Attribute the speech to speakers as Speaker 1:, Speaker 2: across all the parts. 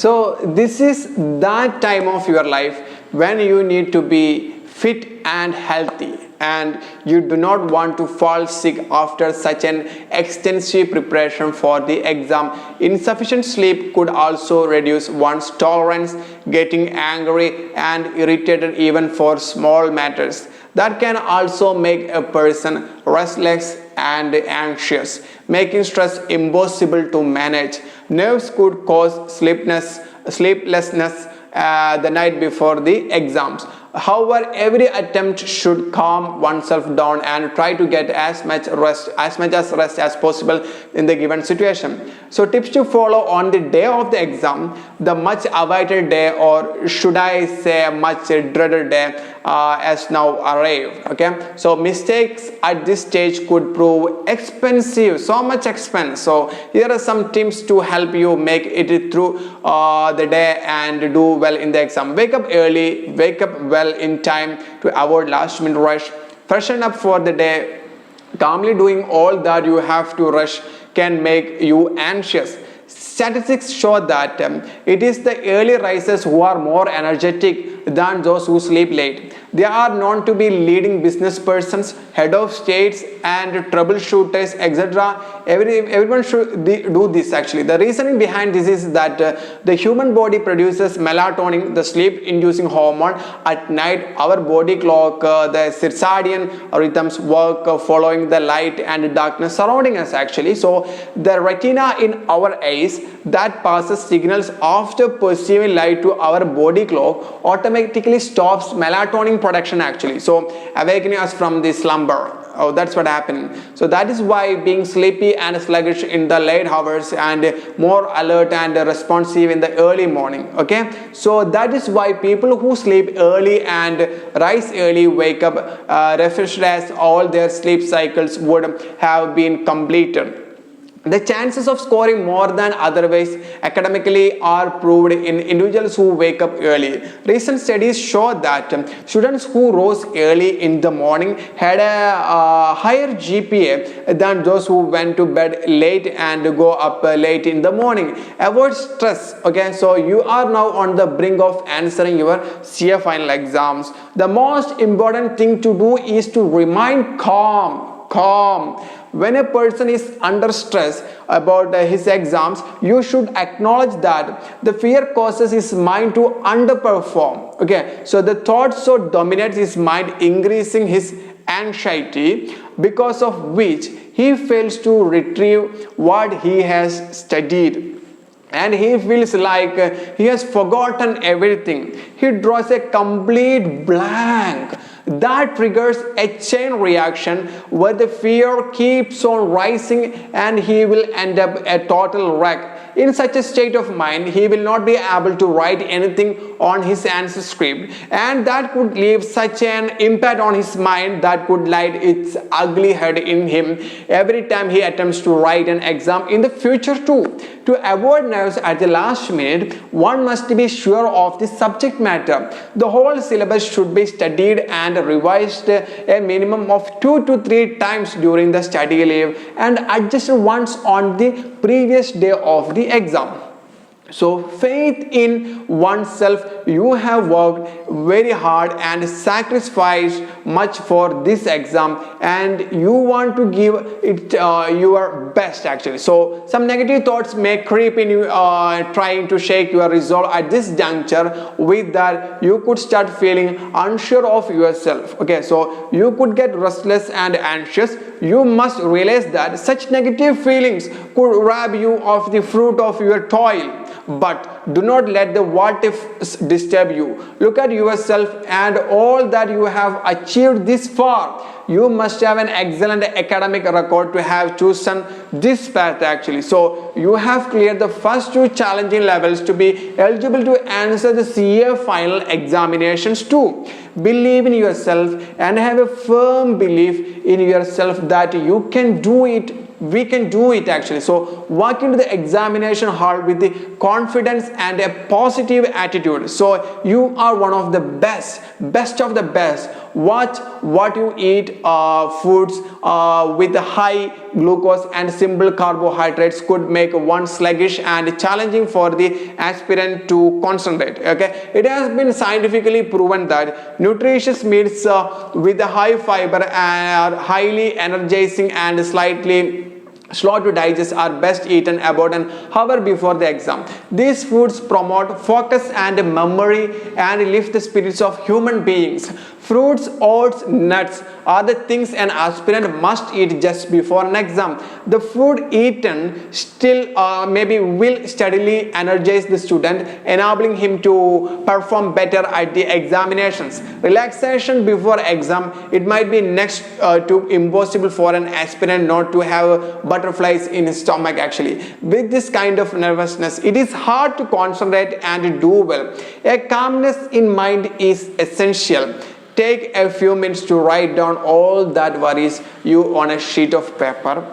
Speaker 1: So this is that time of your life when you need to be fit and healthy, and you do not want to fall sick after such an extensive preparation for the exam. Insufficient sleep could also reduce one's tolerance, getting angry and irritated even for small matters. That can also make a person restless and anxious, making stress impossible to manage. Nerves could cause sleeplessness the night before the exams. However, every attempt should calm oneself down and try to get as much rest as possible in the given situation. So tips to follow on the day of the exam, the much awaited day, or should I say much dreaded day, has now arrived. Okay, so mistakes at this stage could prove expensive, so much expense. So here are some tips to help you make it through the day and do well in the exam. Wake up early, wake up well in time to avoid last minute rush. Freshen up for the day. Calmly doing all that you have to rush can make you anxious. Statistics show that it is the early risers who are more energetic than those who sleep late. They are known to be leading business persons, head of states, and troubleshooters, etc. Everyone should do this actually. The reasoning behind this is that the human body produces melatonin, the sleep-inducing hormone, at night. Our body clock, the circadian rhythms work following the light and darkness surrounding us actually. So the retina in our eyes that passes signals after perceiving light to our body clock automatically stops melatonin production actually, so awakening us from the slumber. Oh, that's what happening. So that is why being sleepy and sluggish in the late hours and more alert and responsive in the early morning. Okay, so that is why people who sleep early and rise early wake up refreshed as all their sleep cycles would have been completed. The chances of scoring more than otherwise academically are proved in individuals who wake up early. Recent studies show that students who rose early in the morning had a higher GPA than those who went to bed late and go up late in the morning. Avoid stress. Okay, so you are now on the brink of answering your CA final exams. The most important thing to do is to remain calm. When a person is under stress about his exams, you should acknowledge that the fear causes his mind to underperform. Okay, so the thought so dominates his mind, increasing his anxiety, because of which he fails to retrieve what he has studied, and he feels like he has forgotten everything. He draws a complete blank. That triggers a chain reaction where the fear keeps on rising and he will end up a total wreck. In such a state of mind, he will not be able to write anything on his answer script, and that could leave such an impact on his mind that could light its ugly head in him every time he attempts to write an exam in the future too. To avoid nerves at the last minute, one must be sure of the subject matter. The whole syllabus should be studied and revised a minimum of 2 to 3 times during the study leave and adjusted once on the previous day of the exam. So faith in oneself. You have worked very hard and sacrificed much for this exam, and you want to give it your best actually. So some negative thoughts may creep in you, trying to shake your resolve at this juncture. With that, you could start feeling unsure of yourself. Okay, so you could get restless and anxious. You must realize that such negative feelings could rob you of the fruit of your toil. But do not let the what ifs disturb you. Look at yourself and all that you have achieved this far. You must have an excellent academic record to have chosen this path actually. So you have cleared the first 2 challenging levels to be eligible to answer the CA final examinations too. Believe in yourself and have a firm belief in yourself that you can do it. We can do it actually. So walk into the examination hall with the confidence and a positive attitude. So you are one of the best of the best. Watch what you eat, foods with high glucose and simple carbohydrates could make one sluggish and challenging for the aspirant to concentrate. Okay, it has been scientifically proven that nutritious meals with a high fiber are highly energizing and slightly slow to digest are best eaten about an hour before the exam. These foods promote focus and memory and lift the spirits of human beings. Fruits, oats, nuts are the things an aspirant must eat just before an exam. The food eaten still maybe will steadily energize the student, enabling him to perform better at the examinations. Relaxation before exam, it might be next to impossible for an aspirant not to have butterflies in his stomach actually. With this kind of nervousness, it is hard to concentrate and do well. A calmness in mind is essential. Take a few minutes to write down all that worries you on a sheet of paper.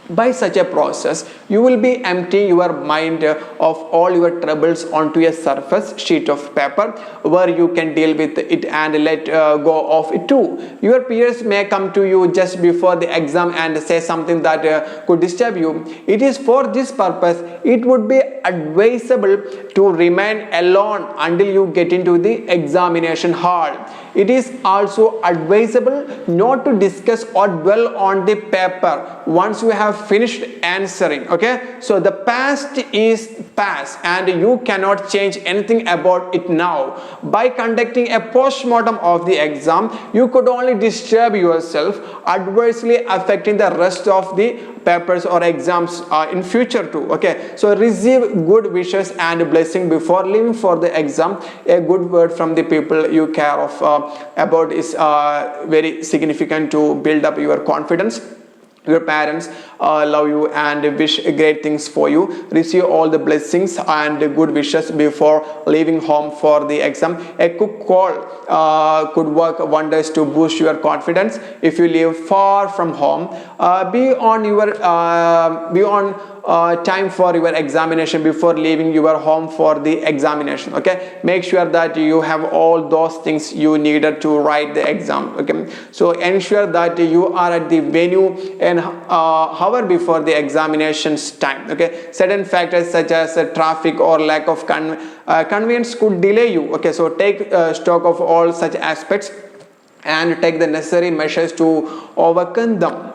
Speaker 1: By such a process, you will be emptying your mind of all your troubles onto a surface sheet of paper where you can deal with it and let go of it too. Your peers may come to you just before the exam and say something that could disturb you. It is for this purpose it would be advisable to remain alone until you get into the examination hall. It is also advisable not to discuss or dwell on the paper once you have finished answering. Okay, so the past is past and you cannot change anything about it now. By conducting a post-mortem of the exam, you could only disturb yourself, adversely affecting the rest of the papers or exams in future too. Okay, so receive good wishes and blessing before leaving for the exam. A good word from the people you care of about is very significant to build up your confidence. Your parents love you and wish great things for you. Receive all the blessings and good wishes before leaving home for the exam. A quick call could work wonders to boost your confidence. If you live far from home, be on time for your examination before leaving your home for the examination. Okay, make sure that you have all those things you needed to write the exam. Okay, so ensure that you are at the venue an hour before the examinations time. Okay, certain factors such as traffic or lack of convenience could delay you. Okay, so take stock of all such aspects and take the necessary measures to overcome them.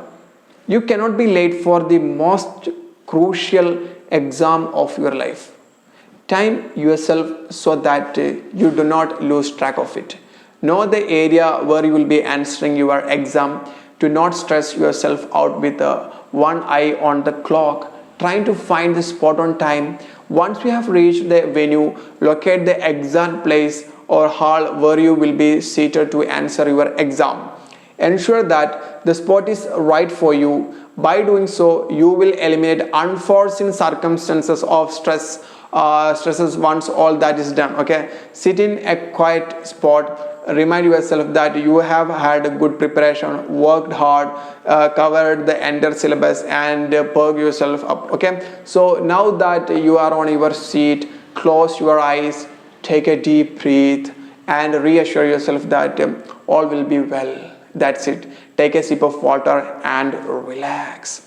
Speaker 1: You cannot be late for the most crucial exam of your life. Time yourself so that you do not lose track of it. Know the area where you will be answering your exam. Do not stress yourself out with one eye on the clock, trying to find the spot on time. Once you have reached the venue, locate the exact place or hall where you will be seated to answer your exam. Ensure that the spot is right for you. By doing so, you will eliminate unforeseen circumstances of stresses once all that is done. Okay, sit in a quiet spot. Remind yourself that you have had a good preparation, worked hard, covered the entire syllabus, and perk yourself up. Okay, so now that you are on your seat, close your eyes, take a deep breath, and reassure yourself that all will be well. That's it. Take a sip of water and relax.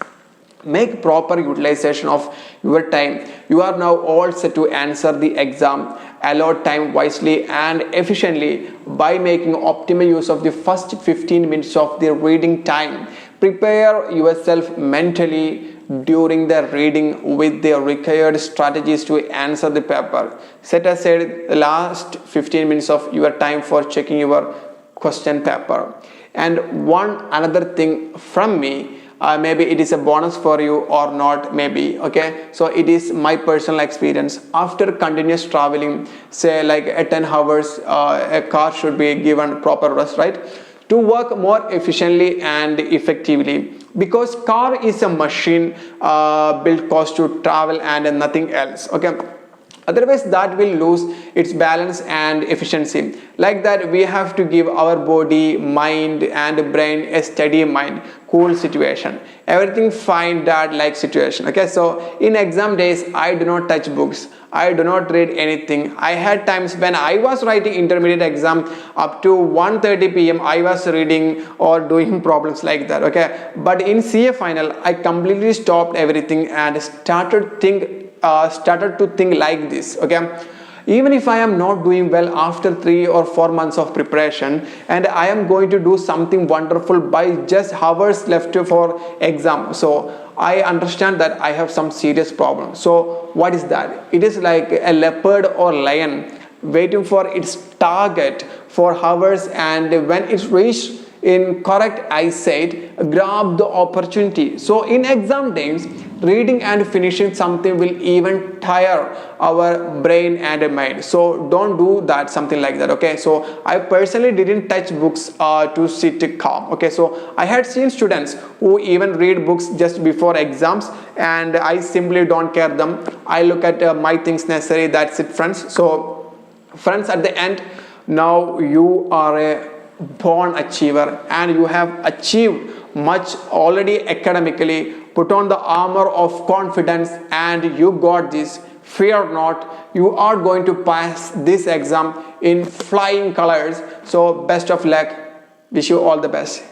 Speaker 1: Make proper utilization of your time. You are now all set to answer the exam. Allot time wisely and efficiently by making optimal use of the first 15 minutes of the reading time. Prepare yourself mentally during the reading with the required strategies to answer the paper. Set aside the last 15 minutes of your time for checking your question paper. And one another thing from me, maybe it is a bonus for you or not, maybe. Okay, so it is my personal experience. After continuous traveling, say like 10 hours, a car should be given proper rest, right, to work more efficiently and effectively, because car is a machine built cost to travel and nothing else. Okay, otherwise that will lose its balance and efficiency. Like that, we have to give our body, mind and brain a steady mind, cool situation, everything fine dad like situation. Okay, so in exam days I do not touch books, I do not read anything. I had times when I was writing intermediate exam up to 1:30 p.m. I was reading or doing problems like that. Okay, but in CA final I completely stopped everything and started to think like this. Okay, even if I am not doing well after 3 or 4 months of preparation and I am going to do something wonderful by just hours left for exam, so I understand that I have some serious problem. So what is that? It is like a leopard or lion waiting for its target for hours, and when it's reached in correct eyesight, grab the opportunity. So in exam days, reading and finishing something will even tire our brain and mind. So don't do that, something like that. Okay, so I personally didn't touch books to sit calm. Okay, so I had seen students who even read books just before exams, and I simply don't care them. I look at my things necessary, that's it, friends. So friends, at the end, now you are a born achiever and you have achieved much already academically. Put on the armor of confidence and you got this. Fear not, you are going to pass this exam in flying colors. So best of luck, wish you all the best.